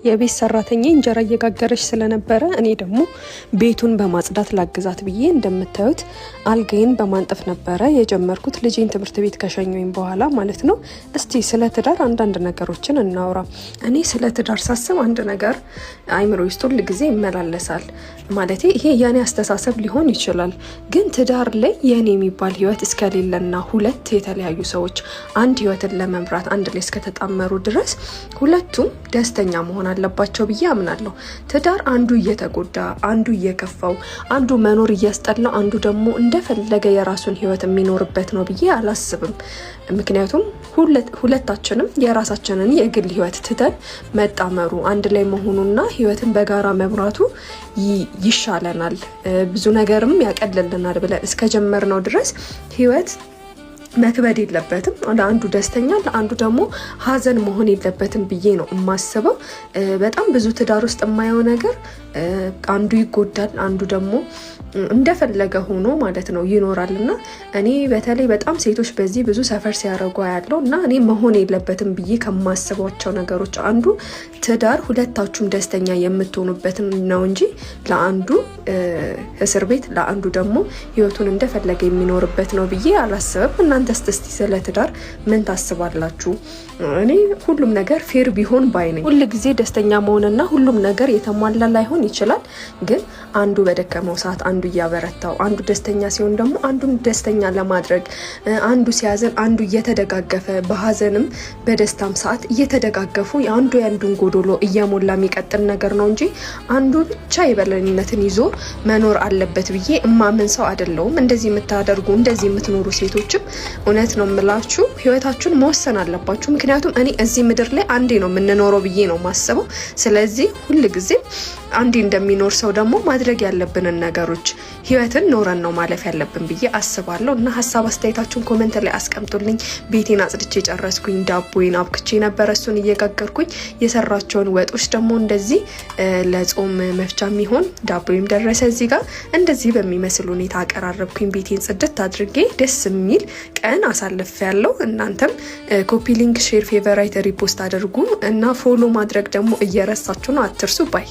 የቤት ሰራተኛ እንጀራ እየጋገረች ስለነበረ እኔ ደግሞ ቤቱን በማጽዳት ላግዛት ብዬ እንደምታዩት አልጋዬን በማንጠፍ ነበረ የጀመርኩት ልጄን ትምህርት ቤት ከሸኘኝ በኋላ ማለት ነው። እስቲ ስለ ትዳር አንዳንድ ነገሮችን እናውራ። እኔ ስለ ትዳር ሳስብ አንድ ነገር አይምሮ ውስጥ ሁል ጊዜ ይመላለሳል። ማለት ይሄ የኔ አስተሳሰብ ሊሆን ይችላል፣ ግን ትዳር ላይ የኔ የሚባል ህይወት እስከሌለና ሁለት የተለያዩ ሰዎች አንድ ህይወትን ለመምራት አንድ ላይ እስከተጣመሩ ድረስ ሁለቱም ደስተኛ መሆን አለባቸው ብዬ አምናለሁ። ትዳር አንዱ እየተጎዳ አንዱ እየከፋው አንዱ መኖር እያስጠላው አንዱ ደግሞ እንደፈለገ የራሱን ህይወት የሚኖርበት ነው ብዬ አላስብም። ምክንያቱም ሁለታችንም የራሳችንን የግል ህይወት ትተን መጣመሩ አንድ ላይ መሆኑና ህይወትን በጋራ መምራቱ ይሻለናል፣ ብዙ ነገርም ያቀልልናል ብለን እስከጀመርነው ድረስ ህይወት መክበድ የለበትም። ለአንዱ ደስተኛ ለአንዱ ደግሞ ሀዘን መሆን የለበትም ብዬ ነው የማስበው። በጣም ብዙ ትዳር ውስጥ የማየው ነገር አንዱ ይጎዳል፣ አንዱ ደግሞ እንደፈለገ ሆኖ ማለት ነው ይኖራል። እና እኔ በተለይ በጣም ሴቶች በዚህ ብዙ ሰፈር ሲያደርጉ ያለው እና እኔ መሆን የለበትም ብዬ ከማስባቸው ነገሮች አንዱ ትዳር ሁለታችሁም ደስተኛ የምትሆኑበት ነው እንጂ ለአንዱ እስር ቤት ለአንዱ ደግሞ ህይወቱን እንደፈለገ የሚኖርበት ነው ብዬ አላስብም። እናንተስ እስቲ ስለ ትዳር ምን ታስባላችሁ? እኔ ሁሉም ነገር ፌር ቢሆን ባይ ነኝ። ሁሉ ጊዜ ደስተኛ መሆንና ሁሉም ነገር የተሟላ ላይሆን ይችላል፣ ግን አንዱ በደከመው ሰዓት አንዱ እያበረታው አንዱ ደስተኛ ሲሆን ደግሞ አንዱን ደስተኛ ለማድረግ አንዱ ሲያዘን አንዱ እየተደጋገፈ በሀዘንም በደስታም ሰዓት እየተደጋገፉ የአንዱ ያንዱን ጎዶሎ እየሞላ የሚቀጥል ነገር ነው እንጂ አንዱ ብቻ የበላይነትን ይዞ መኖር አለበት ብዬ እማምን ሰው አይደለሁም። እንደዚህ የምታደርጉ እንደዚህ የምትኖሩ ሴቶችም እውነት ነው የምላችሁ ህይወታችሁን መወሰን አለባችሁ። ምክንያቱም እኔ እዚህ ምድር ላይ አንዴ ነው የምንኖረው ብዬ ነው ማስበው። ስለዚህ ሁል ጊዜ አንዴ እንደሚኖር ሰው ደግሞ ማድረግ ያለብንን ነገሮች ህይወትን ኖረን ነው ማለፍ ያለብን ብዬ አስባለሁ። እና ሀሳብ አስተያየታችሁን ኮሜንት ላይ አስቀምጡልኝ። ቤቴን አጽድቼ ጨረስኩኝ፣ ዳቦዬን አብክቼ ነበር እሱን እየጋገርኩኝ። የሰራቸውን ወጦች ደግሞ እንደዚህ ለጾም መፍቻ የሚሆን ዳቦዬም ደረሰ እዚህ ጋር እንደዚህ በሚመስል ሁኔታ አቀራረብኩኝ። ቤቴን ጽድት አድርጌ ደስ የሚል ቀን አሳልፍ ያለው። እናንተም ኮፒ ሊንክ፣ ሼር፣ ፌቨራይት፣ ሪፖስት አድርጉ እና ፎሎ ማድረግ ደግሞ እየረሳችሁ ነው አትርሱ ባይ